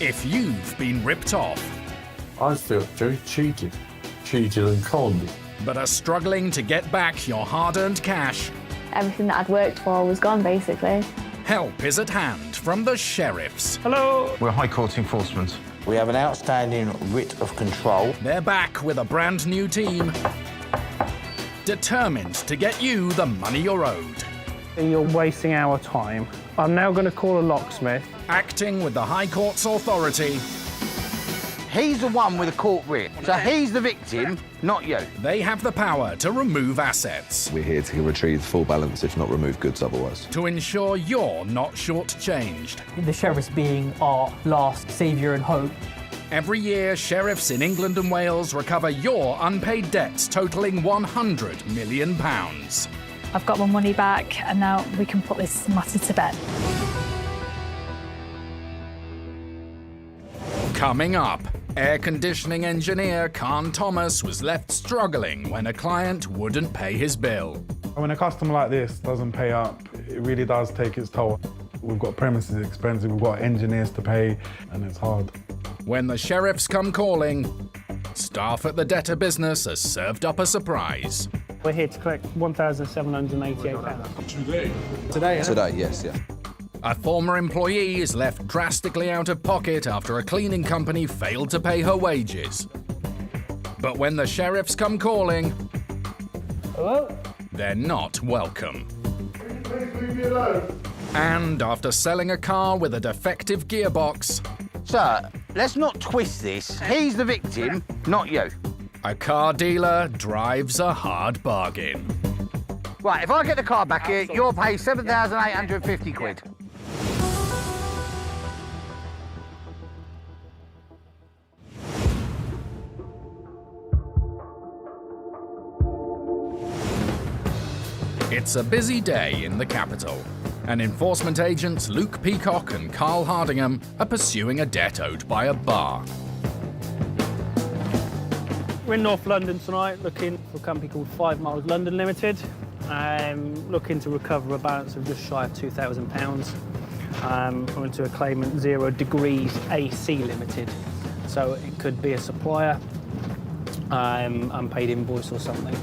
if you've been ripped off, I feel very cheated and conned. but are struggling to get back your hard-earned cash, Everything that I'd worked for was gone, basically. help is at hand from the sheriffs. Hello. We're High Court enforcement. We have an outstanding writ of control. They're back with a brand new team, determined to get you the money you're owed. You're wasting our time. I'm now going to call a locksmith. Acting with the High Court's authority, He's the one with a court writ, so he's the victim, not you. they have the power to remove assets, We're here to retrieve full balance, if not remove goods otherwise. to ensure you're not shortchanged. The sheriffs being our last saviour and hope. Every year, sheriffs in England and Wales recover your unpaid debts totaling £100 million. I've got my money back and now we can put this matter to bed. Coming up, air conditioning engineer Khan Thomas was left struggling when a client wouldn't pay his bill. When a customer like this doesn't pay up, it really does take its toll. We've got premises expenses, we've got engineers to pay, and it's hard. When the sheriffs come calling, staff at the debtor business are served up a surprise. We're here to collect £1,788. Today, yes, yeah. A former employee is left drastically out of pocket after a cleaning company failed to pay her wages. But when the sheriffs come calling, Hello? they're not welcome. And after selling a car with a defective gearbox, Sir, let's not twist this. He's the victim, not you. a car dealer drives a hard bargain. Right, if I get the car back here, you'll pay 7,850 quid. It's a busy day in the capital, and enforcement agents Luke Peacock and Carl Hardingham are pursuing a debt owed by a bar. We're in North London tonight, looking for a company called 5 Miles London Limited. Looking to recover a balance of just shy of £2,000 onto a claimant 0 Degrees AC Limited. So it could be a supplier, unpaid invoice or something.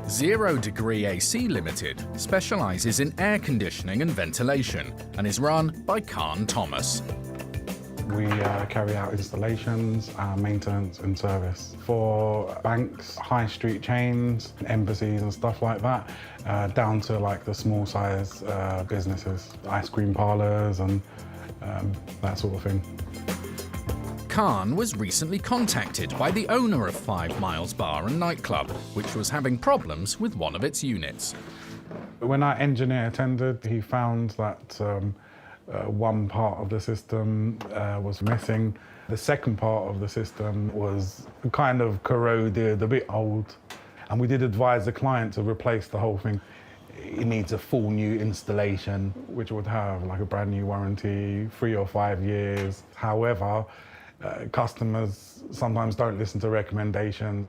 0 Degree AC Limited specialises in air conditioning and ventilation and is run by Khan Thomas. We carry out installations, maintenance and service for banks, high street chains, embassies and stuff like that, down to like the small size businesses, ice cream parlours and that sort of thing. Khan was recently contacted by the owner of 5 Miles Bar and Nightclub, which was having problems with one of its units. When our engineer attended, he found that one part of the system was missing. The second part of the system was kind of corroded, a bit old. And we did advise the client to replace the whole thing. It needs a full new installation, which would have like a brand new warranty, 3 or 5 years. However, customers sometimes don't listen to recommendations.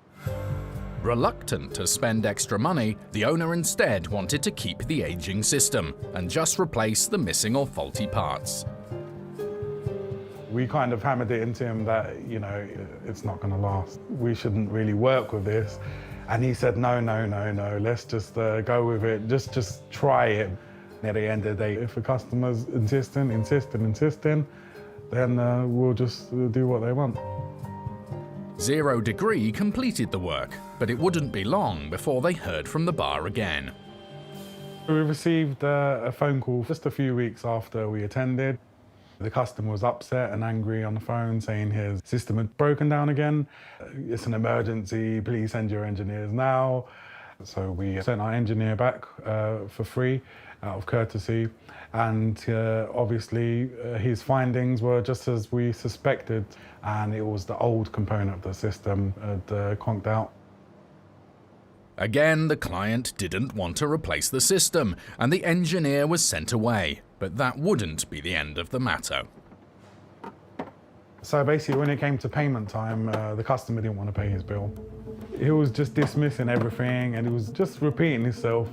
Reluctant to spend extra money, the owner instead wanted to keep the aging system and just replace the missing or faulty parts. We kind of hammered it into him that, you know, it's not going to last. We shouldn't really work with this. And he said, no, let's just go with it, just try it. At the end of the day, if the customer's insisting, then we'll just do what they want. 0 Degree completed the work, but it wouldn't be long before they heard from the bar again. We received a phone call just a few weeks after we attended. The customer was upset and angry on the phone, saying his system had broken down again. It's an emergency, please send your engineers now. So we sent our engineer back for free, out of courtesy. And obviously his findings were just as we suspected, and it was the old component of the system had conked out. Again, the client didn't want to replace the system, and the engineer was sent away. But that wouldn't be the end of the matter. So basically, when it came to payment time, the customer didn't want to pay his bill. He was just dismissing everything, and he was just repeating himself,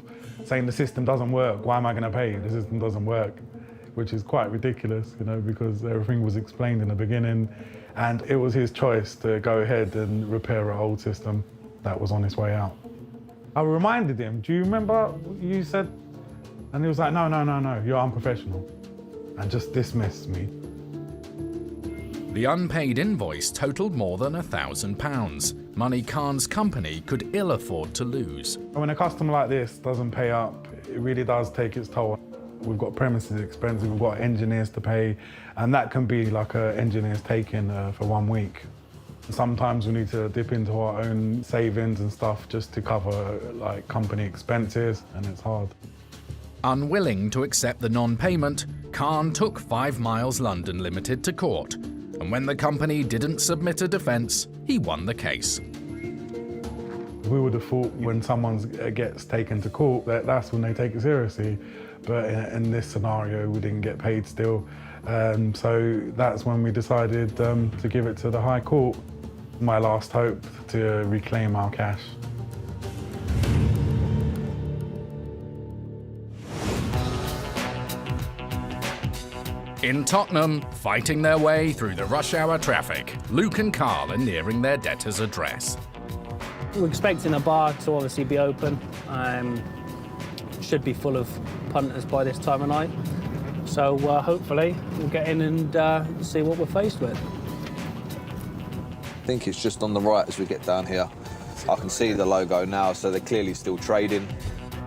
saying the system doesn't work. Why am I going to pay? The system doesn't work. which is quite ridiculous, you know, because everything was explained in the beginning, and it was his choice to go ahead and repair an old system that was on its way out. I reminded him, do you remember you said? And he was like, no, you're unprofessional, and just dismissed me. The unpaid invoice totaled more than £1,000, money Khan's company could ill afford to lose. When a customer like this doesn't pay up, it really does take its toll. We've got premises expenses, we've got engineers to pay, and that can be like engineers taking for 1 week. Sometimes we need to dip into our own savings and stuff just to cover like company expenses, and it's hard. Unwilling to accept the non-payment, Khan took 5 Miles London Limited to court, and when the company didn't submit a defence, he won the case. We would have thought when someone gets taken to court that's when they take it seriously, but in this scenario we didn't get paid still, so that's when we decided to give it to the High Court. My last hope to reclaim our cash. In Tottenham, fighting their way through the rush hour traffic, Luke and Carl are nearing their debtor's address. We're expecting a bar to obviously be open. Should be full of punters by this time of night. So hopefully we'll get in and see what we're faced with. I think it's just on the right as we get down here. I can see the logo now, so they're clearly still trading.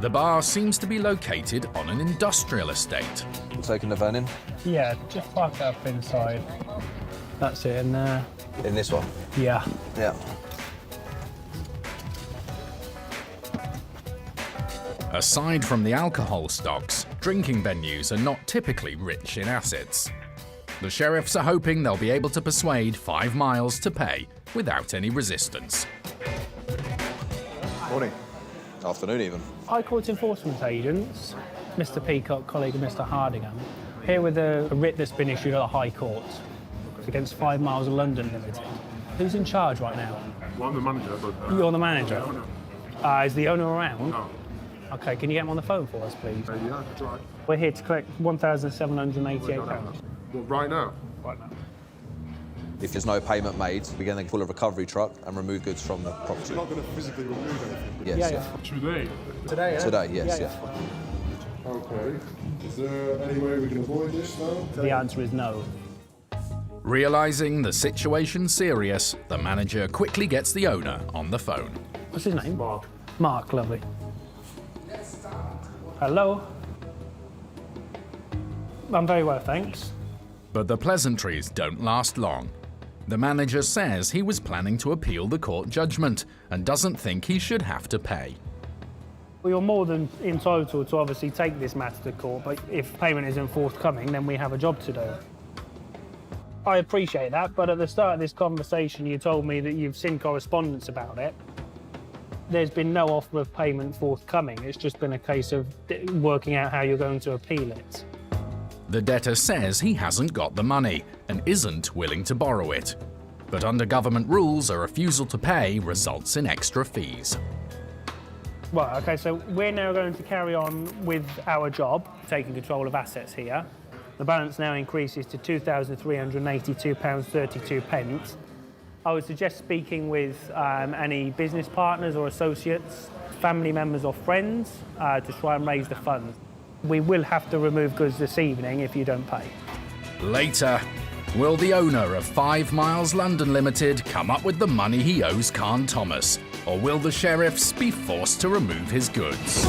The bar seems to be located on an industrial estate. We're taking the van in? Yeah, just park it up inside. That's it in there. In this one? Yeah. Yeah. Aside from the alcohol stocks, drinking venues are not typically rich in assets. The sheriffs are hoping they'll be able to persuade 5 Miles to pay without any resistance. Morning. Afternoon even. High Court enforcement agents, Mr. Peacock, colleague of Mr. Hardingham, here with a writ that's been issued at the High Court against 5 Miles of London Limited. Who's in charge right now? Well, I'm the manager, but... You're the manager? No. Is the owner around? No. OK, can you get him on the phone for us, please? Yeah, I can try. We're here to collect £1,788. Well, right now? Right now. If there's no payment made, we're going to pull a recovery truck and remove goods from the property. You're not going to physically remove anything? Yes, Yeah. Today? Today, Today, yes, Yeah. Okay. Is there any way we can avoid this now? The answer is no. Realising the situation's serious, the manager quickly gets the owner on the phone. What's his name? Mark. Mark, lovely. Hello? I'm very well, thanks. But the pleasantries don't last long. The manager says he was planning to appeal the court judgment and doesn't think he should have to pay. We are more than entitled to obviously take this matter to court, but if payment isn't forthcoming, then we have a job to do. I appreciate that, but at the start of this conversation, you told me that you've seen correspondence about it. There's been no offer of payment forthcoming. It's just been a case of working out how you're going to appeal it. The debtor says he hasn't got the money and isn't willing to borrow it. But under government rules, a refusal to pay results in extra fees. Well, OK, so we're now going to carry on with our job, taking control of assets here. The balance now increases to £2,382.32. I would suggest speaking with any business partners or associates, family members or friends to try and raise the funds. We will have to remove goods this evening if you don't pay. Later, will the owner of 5 Miles London Limited come up with the money he owes Khan Thomas, or will the sheriffs be forced to remove his goods?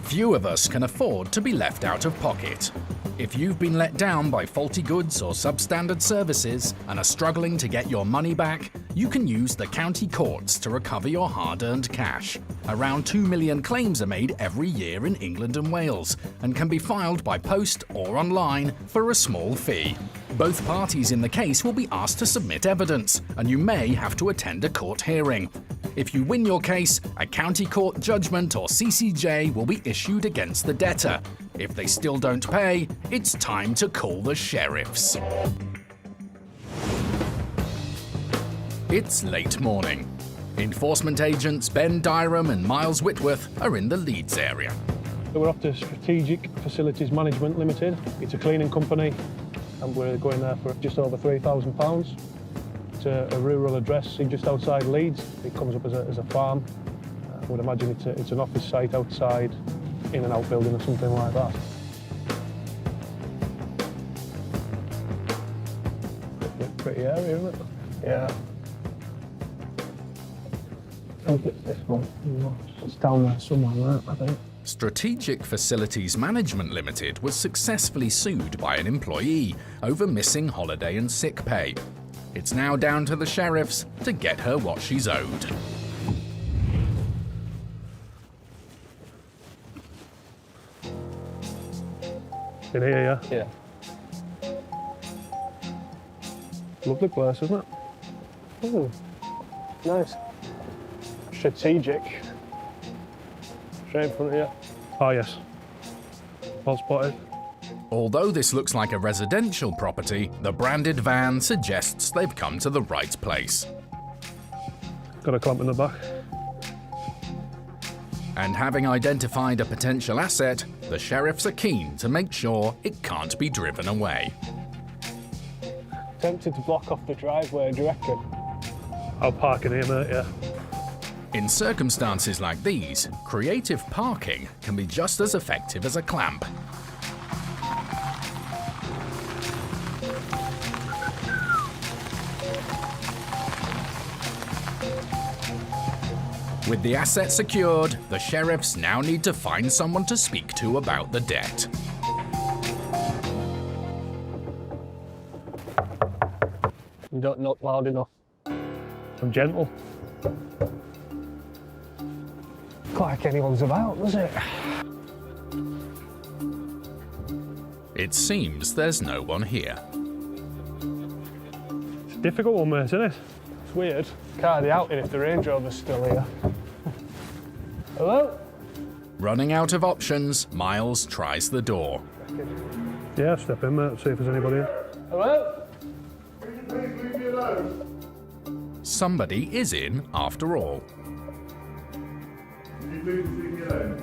Few of us can afford to be left out of pocket. If you've been let down by faulty goods or substandard services and are struggling to get your money back, you can use the county courts to recover your hard-earned cash. Around 2 million claims are made every year in England and Wales and can be filed by post or online for a small fee. Both parties in the case will be asked to submit evidence, and you may have to attend a court hearing. If you win your case, a county court judgment or CCJ will be issued against the debtor. If they still don't pay, it's time to call the sheriffs. It's late morning. Enforcement agents Ben Dyram and Miles Whitworth are in the Leeds area. We're off to Strategic Facilities Management Limited. It's a cleaning company, and we're going there for just over £3,000. It's a rural address just outside Leeds. It comes up as a farm. I would imagine it's an office site outside, in and out building or something like that. Pretty area, isn't it? Yeah. I think it's this one. It's down there somewhere, I think. Strategic Facilities Management Limited was successfully sued by an employee over missing holiday and sick pay. It's now down to the sheriffs to get her what she's owed. In here, yeah? Yeah. Lovely place, isn't it? Oh, nice. Strategic. Straight in front of you. Oh, yes. Well spotted. Although this looks like a residential property, the branded van suggests they've come to the right place. Got a clamp in the back. And having identified a potential asset, the sheriffs are keen to make sure it can't be driven away. Tempted to block off the driveway, do you reckon? I'll park in here, mate, yeah. In circumstances like these, creative parking can be just as effective as a clamp. With the asset secured, the sheriffs now need to find someone to speak to about the debt. You don't knock loud enough. I'm gentle. Not like anyone's about, does it? It seems there's no one here. It's a difficult one, mate, isn't it? It's weird. Can't be out in if the Range Rover's still here. Hello? Running out of options, Miles tries the door. Yeah, step in, mate, see if there's anybody here. Hello? Can you please leave me alone? Somebody is in after all. Can you please leave me alone?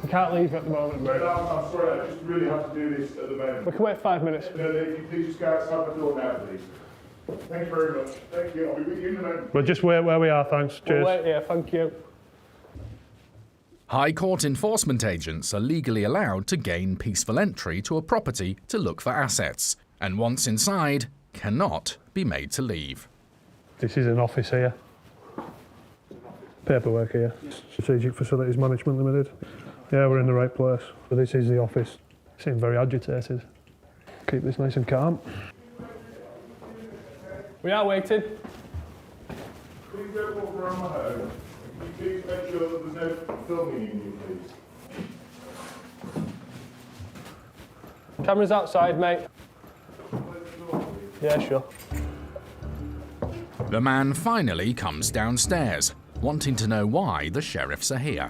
We can't leave at the moment, mate. I'm sorry, I just really have to do this at the moment. We can wait 5 minutes. No, if you please just go outside the door now, please. Thank you very much. Thank you. I'll be with you in a moment. We'll just wait where we are, thanks. Cheers. We'll wait here, thank you. High Court enforcement agents are legally allowed to gain peaceful entry to a property to look for assets, and once inside, cannot be made to leave. This is an office here. Paperwork here. Strategic Facilities Management Limited. Yeah, we're in the right place. So this is the office. Seem very agitated. Keep this nice and calm. We are waiting. Please don't walk around my home. Can you please make sure that there's no filming in you, please? Camera's outside, mate. Yeah, sure. The man finally comes downstairs, wanting to know why the sheriffs are here.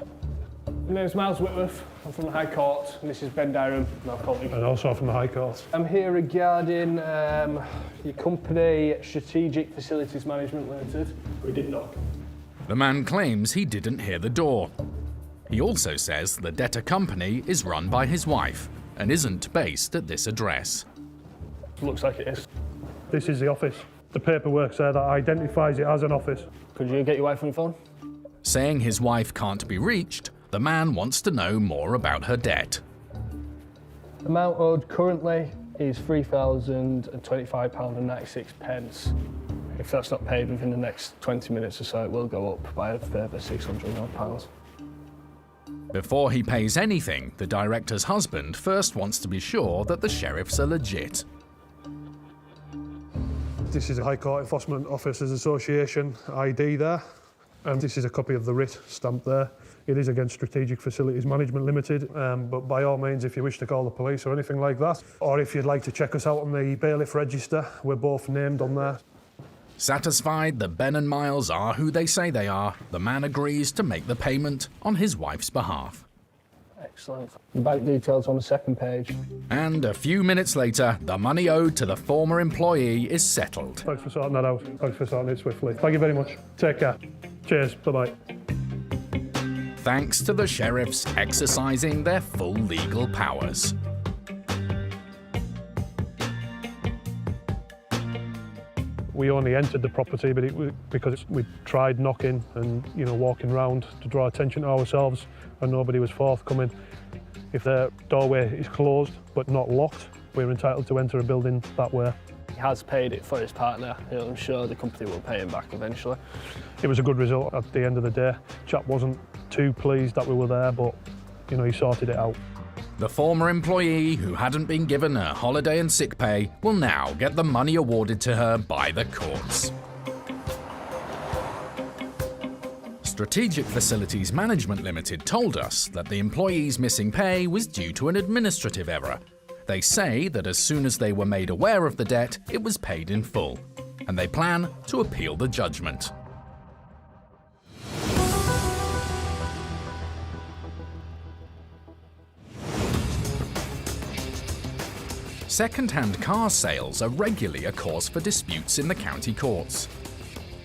My name's Miles Whitworth. I'm from the High Court, and this is Ben Dyram, my colleague. And also from the High Court. I'm here regarding your company, Strategic Facilities Management Limited. We did not. The man claims he didn't hear the door. He also says the debtor company is run by his wife and isn't based at this address. Looks like it is. This is the office. The paperwork's there that identifies it as an office. Could you get your wife on the phone? Saying his wife can't be reached, the man wants to know more about her debt. Amount owed currently is £3,025.96. If that's not paid within the next 20 minutes or so, it will go up by a further £600. Before he pays anything, the director's husband first wants to be sure that the sheriffs are legit. This is a High Court Enforcement Officers Association ID there. And this is a copy of the writ stamp there. It is against Strategic Facilities Management Limited, but by all means, if you wish to call the police or anything like that, or if you'd like to check us out on the bailiff register, we're both named on there. Satisfied that Ben and Miles are who they say they are, the man agrees to make the payment on his wife's behalf. Excellent. The bank details on the second page. And a few minutes later, the money owed to the former employee is settled. Thanks for sorting that out. Thanks for sorting it swiftly. Thank you very much. Take care. Cheers. Bye-bye. Thanks to the sheriffs exercising their full legal powers. We only entered the property because we tried knocking and walking round to draw attention to ourselves, and nobody was forthcoming. If the doorway is closed but not locked, we're entitled to enter a building that way. He has paid it for his partner. I'm sure the company will pay him back eventually. It was a good result at the end of the day. Chap wasn't too pleased that we were there, but he sorted it out. The former employee, who hadn't been given her holiday and sick pay, will now get the money awarded to her by the courts. Strategic Facilities Management Limited told us that the employee's missing pay was due to an administrative error. They say that as soon as they were made aware of the debt, it was paid in full, and they plan to appeal the judgment. Second-hand car sales are regularly a cause for disputes in the county courts.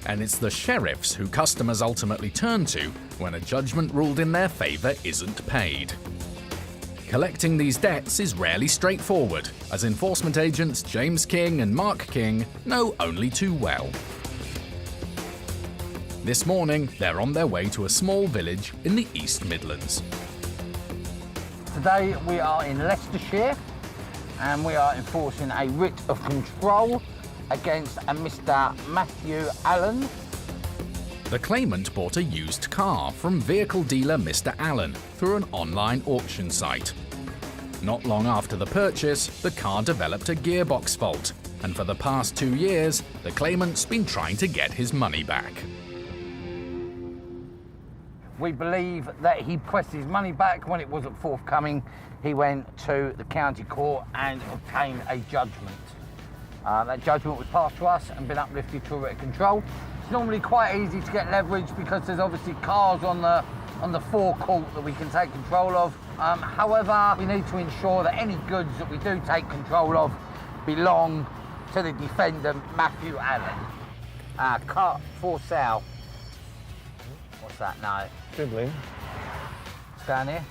And it's the sheriffs who customers ultimately turn to when a judgment ruled in their favour isn't paid. Collecting these debts is rarely straightforward, as enforcement agents James King and Mark King know only too well. This morning, they're on their way to a small village in the East Midlands. Today we are in Leicestershire and we are enforcing a writ of control against a Mr. Matthew Allen. The claimant bought a used car from vehicle dealer Mr. Allen through an online auction site. Not long after the purchase, the car developed a gearbox fault, and for the past 2 years, the claimant's been trying to get his money back. We believe that he pressed his money back when it wasn't forthcoming. He went to the county court and obtained a judgment. That judgment was passed to us and been uplifted to a writ of control. It's normally quite easy to get leverage because there's obviously cars on the forecourt that we can take control of. However, we need to ensure that any goods that we do take control of belong to the defendant, Matthew Allen. Car for sale. What's that now? Dribbling. It's down here.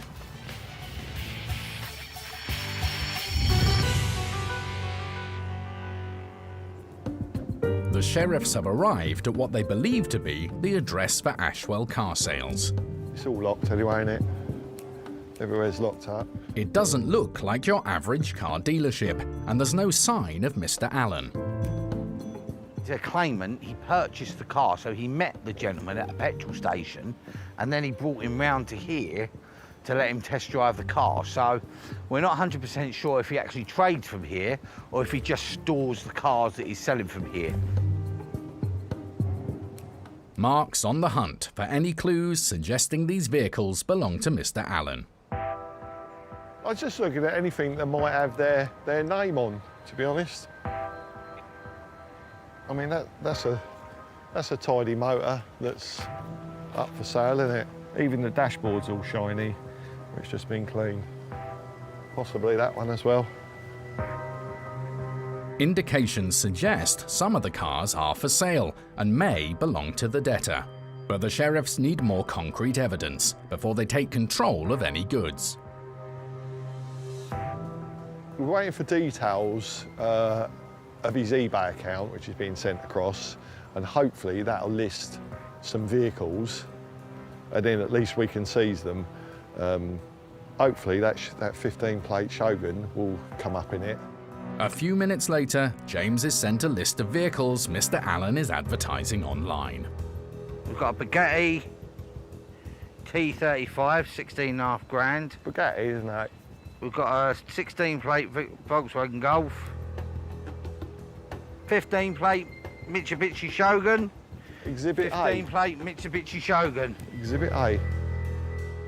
The sheriffs have arrived at what they believe to be the address for Ashwell car sales. It's all locked anyway, innit? Everywhere's locked up. It doesn't look like your average car dealership, and there's no sign of Mr. Allen. The claimant, he purchased the car, so he met the gentleman at a petrol station, and then he brought him round to here to let him test drive the car. So we're not 100% sure if he actually trades from here or if he just stores the cars that he's selling from here. Mark's on the hunt for any clues suggesting these vehicles belong to Mr. Allen. I was just looking at anything that might have their name on, to be honest. I mean, that's a tidy motor that's up for sale, isn't it? Even the dashboard's all shiny. It's just been cleaned. Possibly that one as well. Indications suggest some of the cars are for sale and may belong to the debtor. But the sheriffs need more concrete evidence before they take control of any goods. We're waiting for details of his eBay account, which is being sent across, and hopefully that'll list some vehicles, and then at least we can seize them. Hopefully that 15-plate Shogun will come up in it. A few minutes later, James is sent a list of vehicles Mr. Allen is advertising online. We've got a Bugatti T35, 16.5 grand. Bugatti, isn't it? We've got a 16-plate Volkswagen Golf, 15-plate Mitsubishi Shogun, Exhibit A. 15-plate Mitsubishi Shogun. Exhibit A.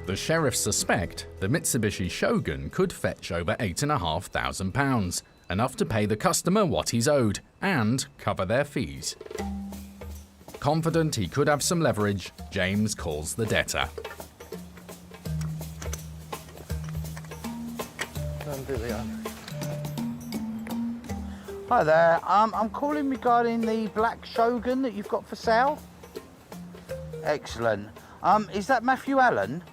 The sheriffs suspect the Mitsubishi Shogun could fetch over £8,500, enough to pay the customer what he's owed and cover their fees. Confident he could have some leverage, James calls the debtor. Hi there. I'm calling regarding the black Shogun that you've got for sale. Excellent. Is that Matthew Allen?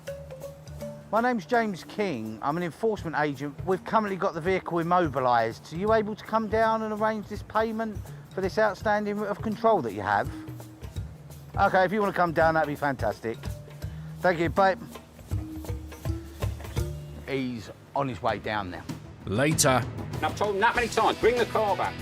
My name's James King. I'm an enforcement agent. We've currently got the vehicle immobilised. Are you able to come down and arrange this payment for this outstanding writ of control that you have? Okay, if you want to come down, that'd be fantastic. Thank you, bye. He's on his way down now. Later, I've told him that many times, bring the car back.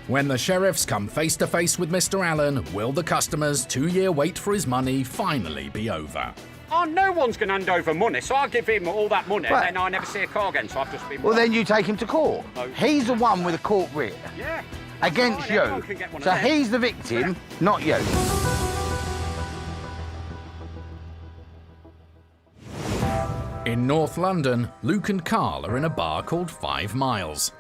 when the sheriffs come face to face with Mr. Allen, will the customer's 2-year wait for his money finally be over? Oh, no one's going to hand over money, so I'll give him all that money, Right. and then I never see a car again, so I've just been... Well, then you take him to court. Oh. He's the one with a court writ Yeah. against Oh, you. everyone can get one of So them. he's the victim, not you. In North London, Luke and Carl are in a bar called 5 Miles.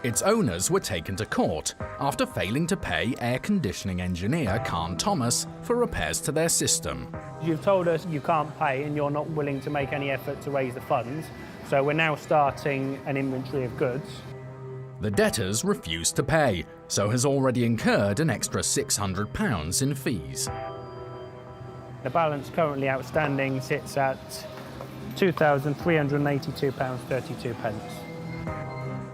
Its owners were taken to court after failing to pay air conditioning engineer Khan Thomas for repairs to their system. You've told us you can't pay and you're not willing to make any effort to raise the funds, so we're now starting an inventory of goods. The debtors refused to pay, so has already incurred an extra £600 in fees. The balance currently outstanding sits at £2,382.32.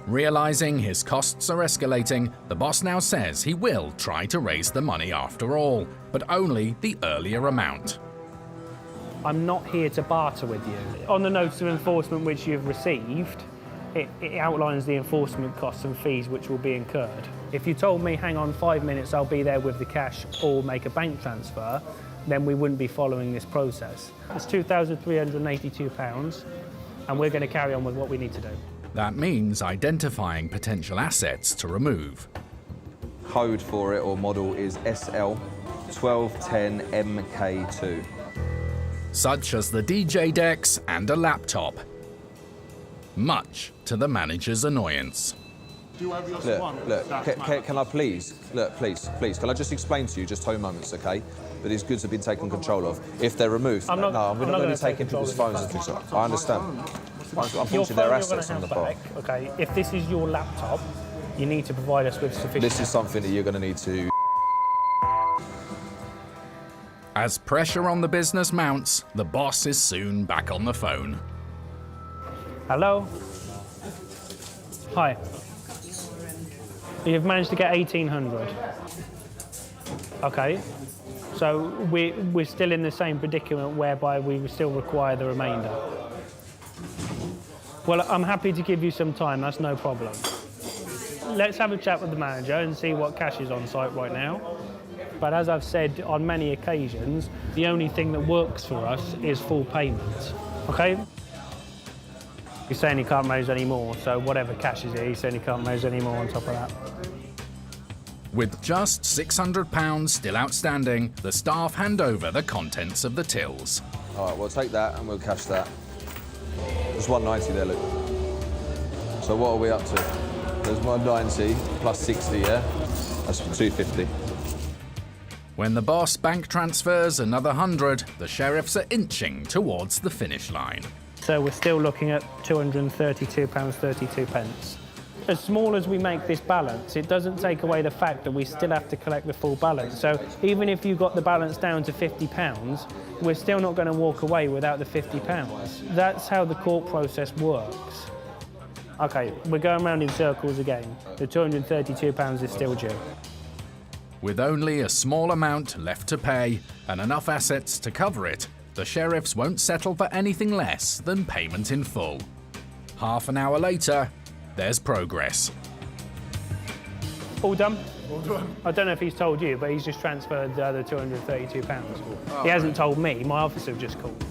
Realising his costs are escalating, the boss now says he will try to raise the money after all, but only the earlier amount. I'm not here to barter with you. On the notice of enforcement which you've received, it outlines the enforcement costs and fees which will be incurred. If you told me, hang on 5 minutes, I'll be there with the cash or make a bank transfer, then we wouldn't be following this process. It's £2,382 and we're going to carry on with what we need to do. That means identifying potential assets to remove. Code for it or model is SL1210MK2. Such as the DJ decks and a laptop. Much to the manager's annoyance. Look, can I please, please, can I just explain to you, just 2 moments, okay? That these goods have been taken control of. If they're removed, we're not going to take people's phones and things like that. I understand. Unfortunately, they're assets on the bar. Okay, if this is your laptop, you need to provide us with sufficient... This is something that you're going to need to... As pressure on the business mounts, the boss is soon back on the phone. Hello? Hi. You've managed to get 1,800. Okay. So we're still in the same predicament whereby we still require the remainder. Well, I'm happy to give you some time, that's no problem. Let's have a chat with the manager and see what cash is on site right now. But as I've said on many occasions, the only thing that works for us is full payment, okay? He's saying he can't raise any more, so whatever cash is here, he's saying he can't raise any more on top of that. With just £600 still outstanding, the staff hand over the contents of the tills. All right, we'll take that and we'll cash that. There's 190 there, look. So what are we up to? There's 190 plus 60, yeah? That's 250. When the boss bank transfers another 100, the sheriffs are inching towards the finish line. So we're still looking at £232.32. As small as we make this balance, it doesn't take away the fact that we still have to collect the full balance. So even if you got the balance down to £50, we're still not going to walk away without the £50. That's how the court process works. Okay, we're going round in circles again. The £232 is still due. With only a small amount left to pay and enough assets to cover it, the sheriffs won't settle for anything less than payment in full. Half an hour later, there's progress. All done? All done. I don't know if he's told you, but he's just transferred the other £232. He hasn't told me, my officer just called.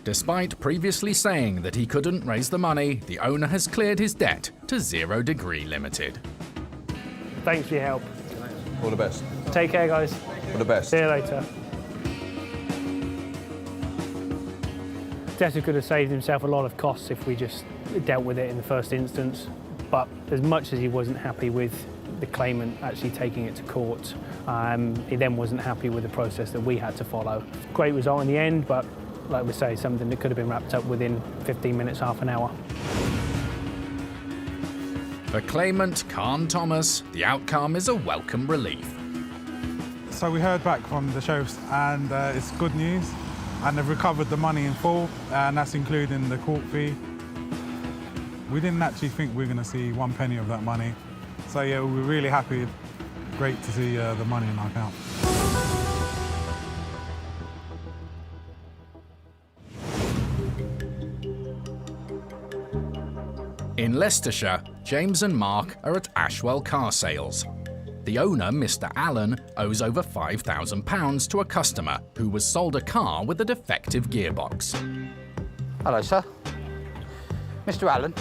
Despite previously saying that he couldn't raise the money, the owner has cleared his debt to 0 Degree Limited. Thanks for your help. All the best. Take care, guys. All the best. See you later. Debtor could have saved himself a lot of costs if we just dealt with it in the first instance, but as much as he wasn't happy with the claimant actually taking it to court, he then wasn't happy with the process that we had to follow. Great result in the end, but like we say, something that could have been wrapped up within 15 minutes, half an hour. For claimant Khan Thomas, the outcome is a welcome relief. So we heard back from the sheriffs and it's good news. And they've recovered the money in full, and that's including the court fee. We didn't actually think we were going to see 1 penny of that money. So yeah, we were really happy. Great to see the money in our account. In Leicestershire, James and Mark are at Ashwell Car Sales. The owner, Mr. Allen, owes over £5,000 to a customer who was sold a car with a defective gearbox. Hello, sir. Mr. Allen.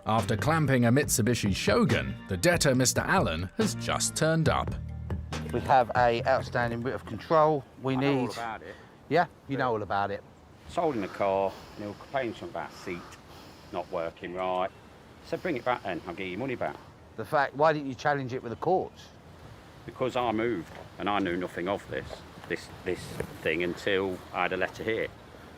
After clamping a Mitsubishi Shogun, the debtor, Mr. Allen, has just turned up. We have a outstanding bit of control. I know all about it. Yeah, you know all about it. Sold in the car, and they were complaining something about a seat not working right. So bring it back then, I'll give you money back. The fact, why didn't you challenge it with the courts? Because I moved, and I knew nothing of this thing until I had a letter here.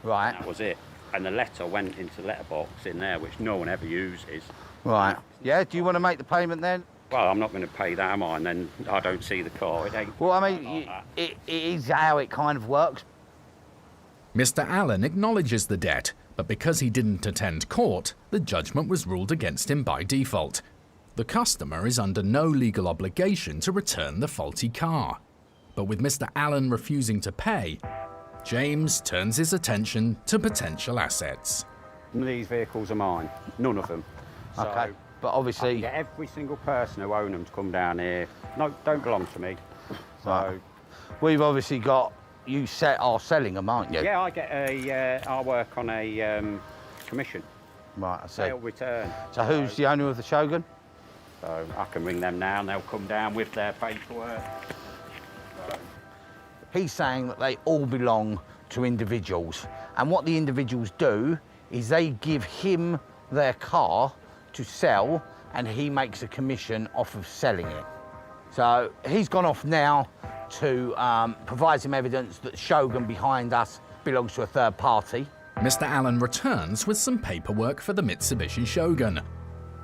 Right. And that was it. And the letter went into the letterbox in there, which no one ever uses. Right. Yeah, do you want to make the payment then? Well, I'm not going to pay that, am I? And then I don't see the car. It ain't. Well, I mean, it is how it kind of works. Mr. Allen acknowledges the debt, but because he didn't attend court, the judgment was ruled against him by default. The customer is under no legal obligation to return the faulty car. But with Mr. Allen refusing to pay, James turns his attention to potential assets. None of these vehicles are mine. None of them. Okay, but obviously... I can get every single person who owns them to come down here. No, don't belong to me. So... Right. We've obviously got... You are selling them, aren't you? Yeah, I get I work on a commission. Right, I see. Sale return. So who's the owner of the Shogun? So I can ring them now and they'll come down with their paperwork. He's saying that they all belong to individuals. And what the individuals do is they give him their car to sell and he makes a commission off of selling it. So he's gone off now to provide some evidence that the Shogun behind us belongs to a third party. Mr. Allen returns with some paperwork for the Mitsubishi Shogun.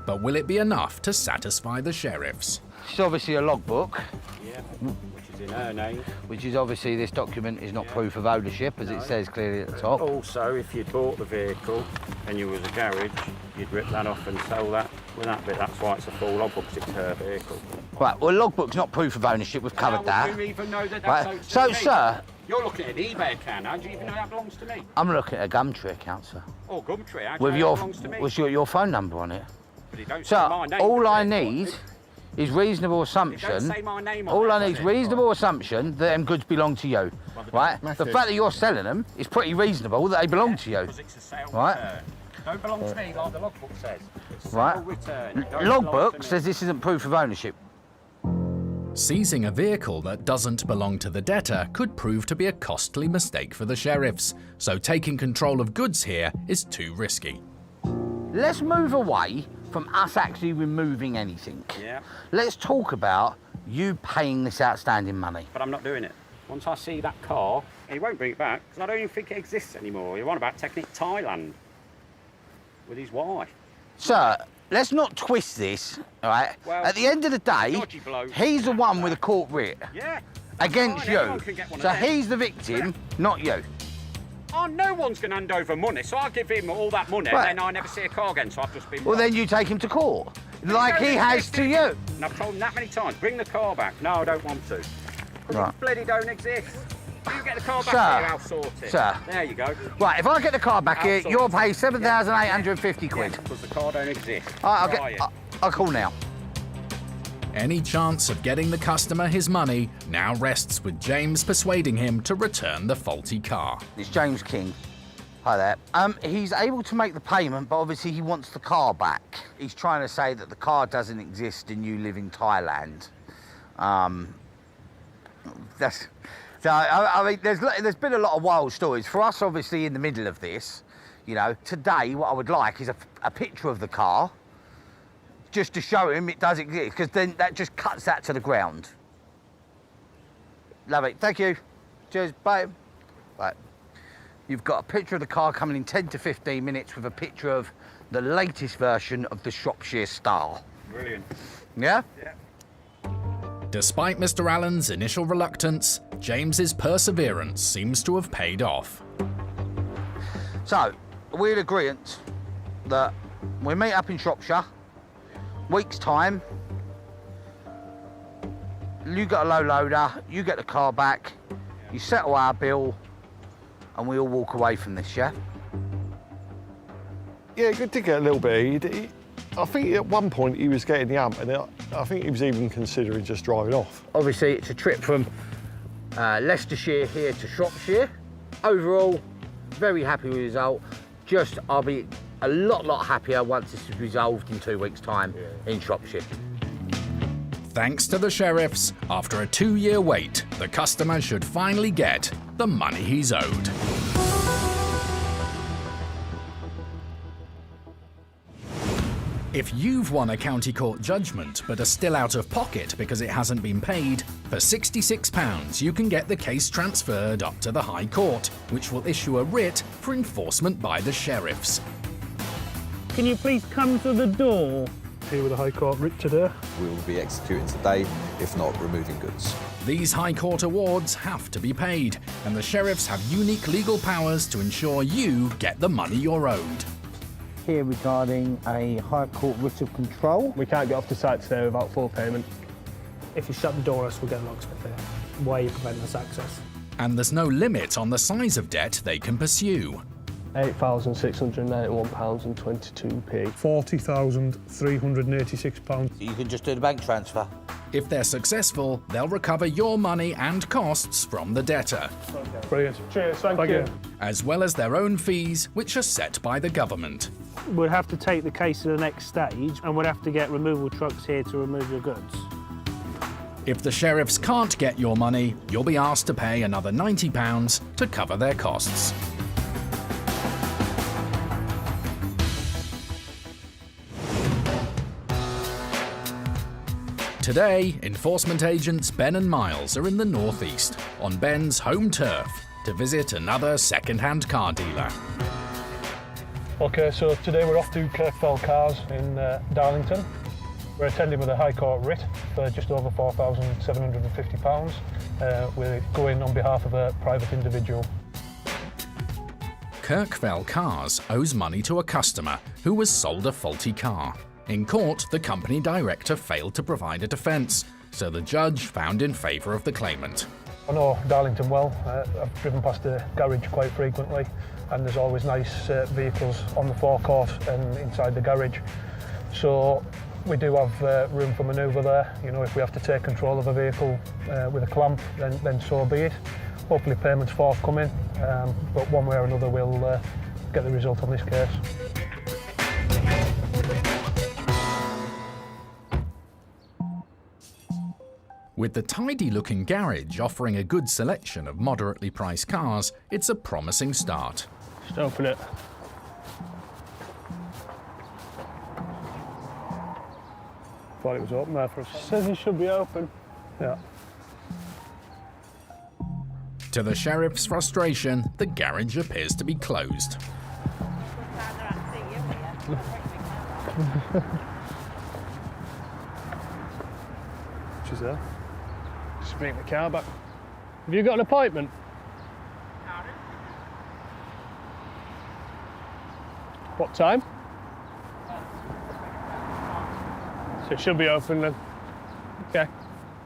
But will it be enough to satisfy the sheriffs? It's obviously a logbook. Yeah, which is in her name. Which is obviously, this document is not proof of ownership, as it says clearly at the top. Also, if you'd bought the vehicle and you was a garage, you'd rip that off and sell that with that bit. That's why it's a full logbook, because it's her vehicle. Right, well, logbook's not proof of ownership, we've covered that. Do you even know that right. that's So, sir... You're looking at an eBay account now. Do you even know that belongs to me? I'm looking at a Gumtree account, sir. Oh, Gumtree, how do with you know that belongs to me? With your phone number on it. But it don't So, say my name all I on it. need is reasonable assumption. It don't say my name on all it, I need is reasonable assumption that them goods belong to you, right? The fact that you're selling them is pretty reasonable that they belong to you, Because it's a sale right? return. Don't belong to me like the logbook says. It's a Right. sale return. It don't belong Logbook to me. says this isn't proof of ownership. Seizing a vehicle that doesn't belong to the debtor could prove to be a costly mistake for the sheriffs, so taking control of goods here is too risky. Let's move away from us actually removing anything. Yeah. Let's talk about you paying this outstanding money. But I'm not doing it. Once I see that car, he won't bring it back, because I don't even think it exists anymore. You're on about taking it to Thailand with his wife. Sir, let's not twist this, all right? Well, at the end of the day, dodgy bloke. he's the one with a court writ Yeah. against Fine, everyone you. can get one of So them. he's the victim, not you. Oh, no one's going to hand over money, so I'll give him all that money, Right. and then I never see a car again, so I've just been... Well, then you take him to court, like he has to you. And I've told him that many times, bring the car back. No, I don't want to. Because Right. it bloody don't exist. You get the car back Sir. here, I'll sort it. Sir. There you go. Right, if I get the car back here, I'll you'll sort pay it. 7,850 quid. Because the car don't exist. All right, Buy it. I'll call now. Any chance of getting the customer his money now rests with James persuading him to return the faulty car. It's James King. Hi there. He's able to make the payment, but obviously he wants the car back. He's trying to say that the car doesn't exist and you live in Thailand. So, I mean, there's been a lot of wild stories. For us, obviously, in the middle of this, you know, today what I would like is a picture of the car, just to show him it does exist, because then that just cuts that to the ground. Love it. Thank you. Cheers. Bye. Bye. You've got a picture of the car coming in 10 to 15 minutes with a picture of the latest version of the Shropshire Star. Brilliant. Yeah? Yeah. Despite Mr. Allen's initial reluctance, James's perseverance seems to have paid off. So, we're in agreement that we meet up in Shropshire, week's time, you get a low loader, you get the car back, you settle our bill, and we all walk away from this, yeah? Yeah, good to get a little bit. I think at one point he was getting the hump, and I think he was even considering just driving off. Obviously, it's a trip from Leicestershire here to Shropshire. Overall, very happy with the result. Just, I'll be a lot happier once this is resolved in 2 weeks' time in Shropshire. Thanks to the sheriffs, after a 2-year wait, the customer should finally get the money he's owed. If you've won a county court judgment but are still out of pocket because it hasn't been paid, for £66 you can get the case transferred up to the High Court, which will issue a writ for enforcement by the sheriffs. Can you please come to the door? Here with the High Court writ today. We will be executing today, if not removing goods. These High Court awards have to be paid, and the sheriffs have unique legal powers to ensure you get the money you're owed. Here regarding a High Court writ of control. We can't get off the site today without full payment. If you shut the door, us will get a locksmith there. Why are you preventing us access? And there's no limit on the size of debt they can pursue. £8,691.22p. £40,386. You can just do the bank transfer. If they're successful, they'll recover your money and costs from the debtor, Brilliant. Cheers, thank you. as well as their own fees, which are set by the government. We'd have to take the case to the next stage, and we'd have to get removal trucks here to remove your goods. If the sheriffs can't get your money, you'll be asked to pay another £90 to cover their costs. Today, enforcement agents Ben and Miles are in the northeast, on Ben's home turf, to visit another second-hand car dealer. OK, so today we're off to Kirkfell Cars in Darlington. We're attending with a High Court writ for just over £4,750. We're going on behalf of a private individual. Kirkfell Cars owes money to a customer who was sold a faulty car. In court, the company director failed to provide a defence, so the judge found in favour of the claimant. I know Darlington well. I've driven past the garage quite frequently, and there's always nice vehicles on the forecourt and inside the garage. So we do have room for manoeuvre there. You know, if we have to take control of a vehicle with a clamp, then so be it. Hopefully payment's forthcoming, but one way or another we'll get the result on this case. With the tidy-looking garage offering a good selection of moderately priced cars, it's a promising start. Just open it. Thought it was open there for us. Says it should be open. Yeah. To the sheriff's frustration, the garage appears to be closed. She's there. Just bring the car back. Have you got an appointment? What time? So it should be open then. Okay.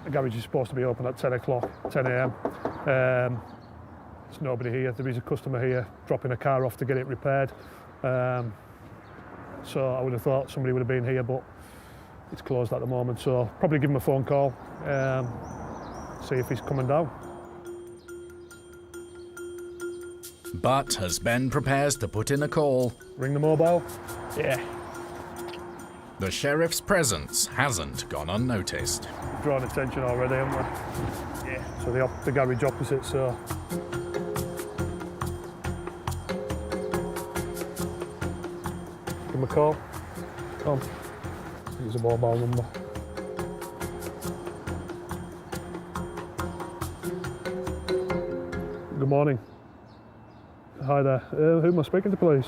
The garage is supposed to be open at 10 o'clock, 10 a.m. There's nobody here. There is a customer here dropping a car off to get it repaired. So I would have thought somebody would have been here, but it's closed at the moment. So probably give him a phone call, see if he's coming down. But as Ben prepares to put in a call, Ring the mobile. Yeah. the sheriff's presence hasn't gone unnoticed. Drawn attention already, haven't we? Yeah. So the garage opposite, so. Give him a call. Come. Use a mobile number. Good morning. Hi there. Who am I speaking to, please?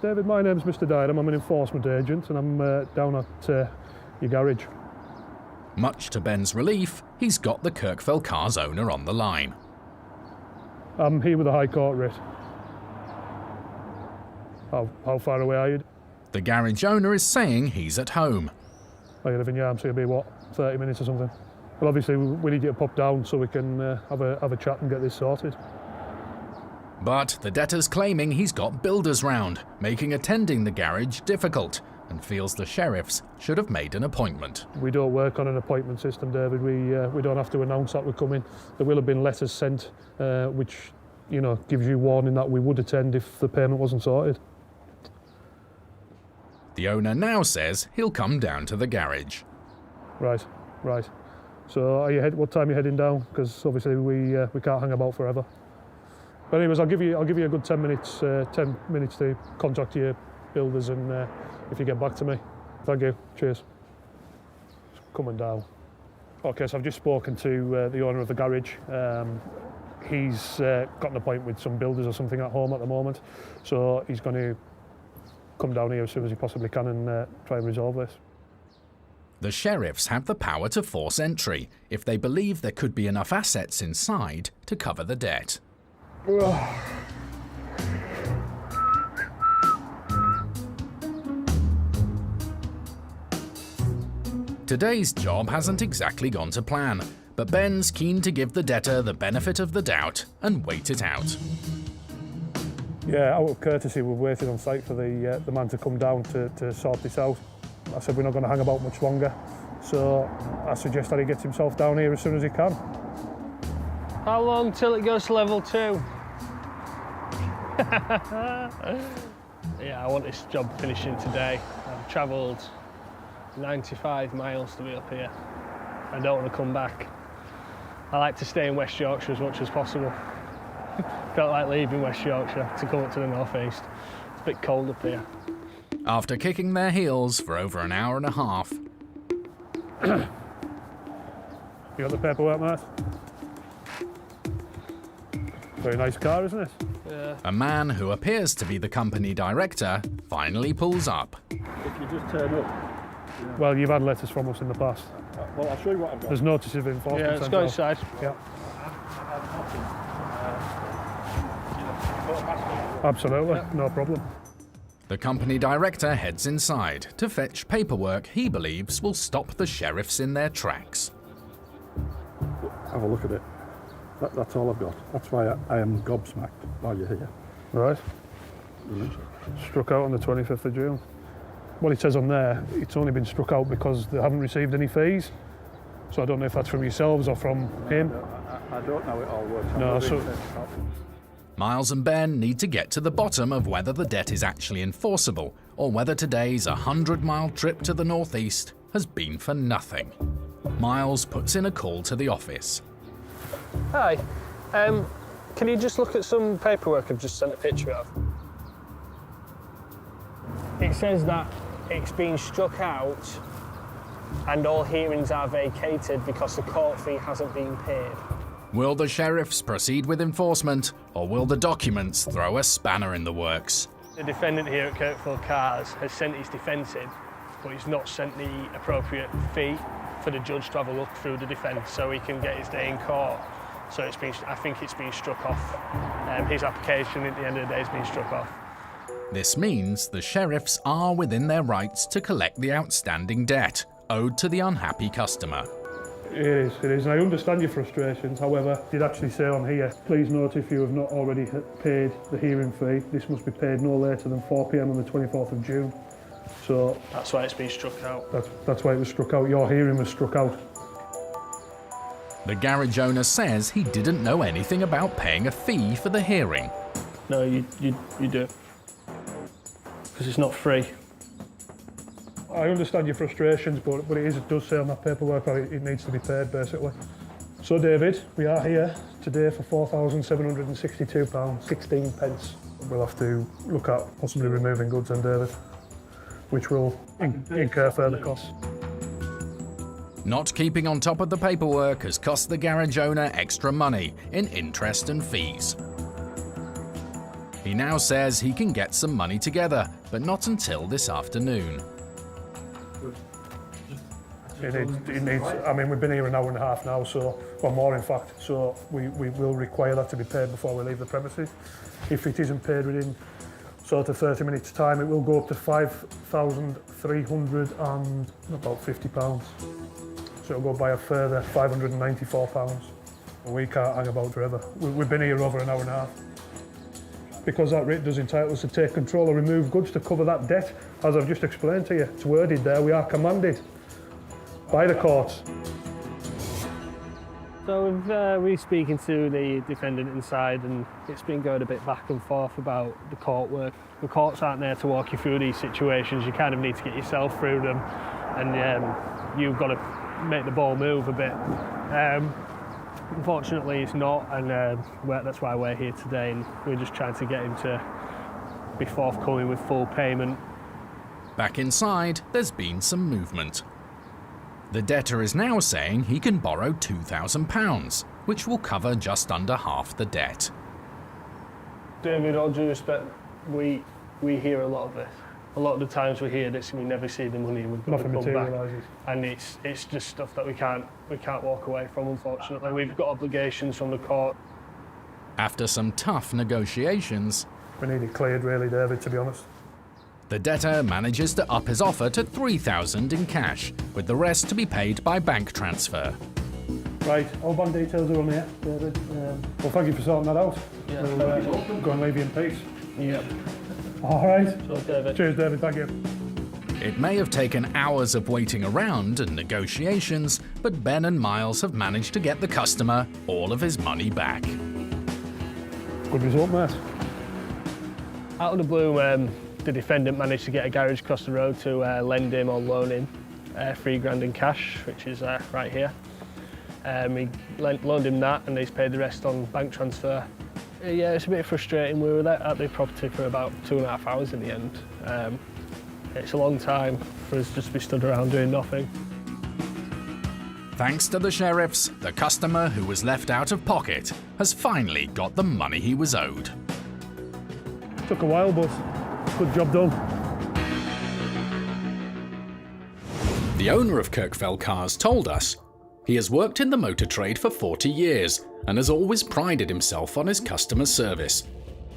David, my name's Mr. Dyer. I'm an enforcement agent and I'm down at your garage. Much to Ben's relief, he's got the Kirkfell car's owner on the line. I'm here with a High Court writ. How far away are you? The garage owner is saying he's at home. Oh, you live in Yarm, so you'll be, what, 30 minutes or something? Well, obviously, we need you to pop down so we can have a chat and get this sorted. But the debtor's claiming he's got builders round, making attending the garage difficult, and feels the sheriffs should have made an appointment. We don't work on an appointment system, David. We don't have to announce that we're coming. There will have been letters sent, which, you know, gives you warning that we would attend if the payment wasn't sorted. The owner now says he'll come down to the garage. Right. So what time are you heading down? Because obviously we can't hang about forever. But anyways, I'll give you a good 10 minutes to contact your builders, and if you get back to me. Thank you. Cheers. Coming down. Okay, so I've just spoken to the owner of the garage. He's got an appointment with some builders or something at home at the moment, so he's going to come down here as soon as he possibly can and try and resolve this. The sheriffs have the power to force entry if they believe there could be enough assets inside to cover the debt. Today's job hasn't exactly gone to plan, but Ben's keen to give the debtor the benefit of the doubt and wait it out. Yeah, out of courtesy, we've waited on site for the man to come down to sort this out. I said we're not going to hang about much longer, so I suggest that he gets himself down here as soon as he can. How long till it goes to level 2? Yeah, I want this job finishing today. I've travelled 95 miles to be up here. I don't want to come back. I like to stay in West Yorkshire as much as possible. Don't like leaving West Yorkshire to come up to the North East. It's a bit cold up here. After kicking their heels for over an hour and a half. You got the paperwork, mate? Very nice car, isn't it? Yeah. A man who appears to be the company director finally pulls up. If you just turn up. Yeah. Well, you've had letters from us in the past. Well, I'll show you what I've got. There's notice of enforcement. Yeah, let's go inside. Yeah. Absolutely, yeah. No problem. The company director heads inside to fetch paperwork he believes will stop the sheriffs in their tracks. Have a look at it. That's all I've got. That's why I am gobsmacked while you're here. Right. Struck out on the 25th of June. What it says on there, it's only been struck out because they haven't received any fees. So I don't know if that's from yourselves or from him. I don't know it all works. No, so... Miles and Ben need to get to the bottom of whether the debt is actually enforceable or whether today's 100-mile trip to the northeast has been for nothing. Miles puts in a call to the office. Hi, can you just look at some paperwork I've just sent a picture of? It says that it's been struck out and all hearings are vacated because the court fee hasn't been paid. Will the sheriffs proceed with enforcement, or will the documents throw a spanner in the works? The defendant here at Kirkfell Cars has sent his defence in, but he's not sent the appropriate fee for the judge to have a look through the defence so he can get his day in court. So I think it's been struck off. His application at the end of the day has been struck off. This means the sheriffs are within their rights to collect the outstanding debt owed to the unhappy customer. It is, and I understand your frustrations. However, it did actually say on here, please note if you have not already paid the hearing fee, this must be paid no later than 4 p.m. on the 24th of June. So that's why it's been struck out. That's why it was struck out. Your hearing was struck out. The garage owner says he didn't know anything about paying a fee for the hearing. No, you do. Because it's not free. I understand your frustrations, but it does say on that paperwork that it needs to be paid, basically. So, David, we are here today for £4,762.16. We'll have to look at possibly removing goods then, David, which will incur further costs. Not keeping on top of the paperwork has cost the garage owner extra money in interest and fees. He now says he can get some money together, but not until this afternoon. It needs, I mean, we've been here an hour and a half now, or more in fact, so we will require that to be paid before we leave the premises. If it isn't paid within sort of 30 minutes time, it will go up to £5,350. So it'll go by a further £594. We can't hang about forever. We've been here over an hour and a half. Because that rate does entitle us to take control or remove goods to cover that debt, as I've just explained to you. It's worded there, we are commanded by the courts. So we're speaking to the defendant inside, and it's been going a bit back and forth about the court work. The courts aren't there to walk you through these situations. You kind of need to get yourself through them, and you've got to make the ball move a bit. Unfortunately, it's not, and that's why we're here today, and we're just trying to get him to be forthcoming with full payment. Back inside, there's been some movement. The debtor is now saying he can borrow £2,000, which will cover just under half the debt. David, all due respect, we hear a lot of this. A lot of the times we hear this and we never see the money and we've got to come back. And it's just stuff that we can't walk away from, unfortunately. We've got obligations from the court. After some tough negotiations, we need it cleared really, David, to be honest. The debtor manages to up his offer to $3,000 in cash, with the rest to be paid by bank transfer. Right, all bank details are on here, David. Well, thank you for sorting that out. Yeah. We'll go and leave you in peace. Yep. All right. So, David. Cheers, David. Thank you. It may have taken hours of waiting around and negotiations, but Ben and Miles have managed to get the customer all of his money back. Good result, mate. Out of the blue, the defendant managed to get a garage across the road to lend him or loan him £3,000 in cash, which is right here. He loaned him that, and he's paid the rest on bank transfer. Yeah, it's a bit frustrating. We were there at the property for about 2.5 hours in the end. It's a long time for us just to be stood around doing nothing. Thanks to the sheriffs, the customer who was left out of pocket has finally got the money he was owed. Took a while, but good job done. The owner of Kirkfell Cars told us he has worked in the motor trade for 40 years and has always prided himself on his customer service.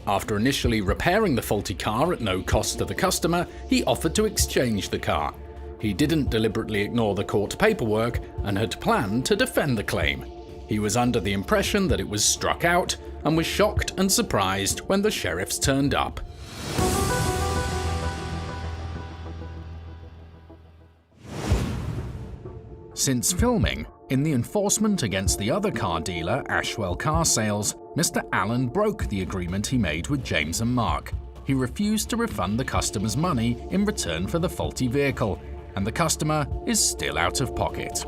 After initially repairing the faulty car at no cost to the customer, he offered to exchange the car. He didn't deliberately ignore the court paperwork and had planned to defend the claim. He was under the impression that it was struck out and was shocked and surprised when the sheriffs turned up. Since filming, in the enforcement against the other car dealer, Ashwell Car Sales, Mr. Allen broke the agreement he made with James and Mark. He refused to refund the customer's money in return for the faulty vehicle, and the customer is still out of pocket.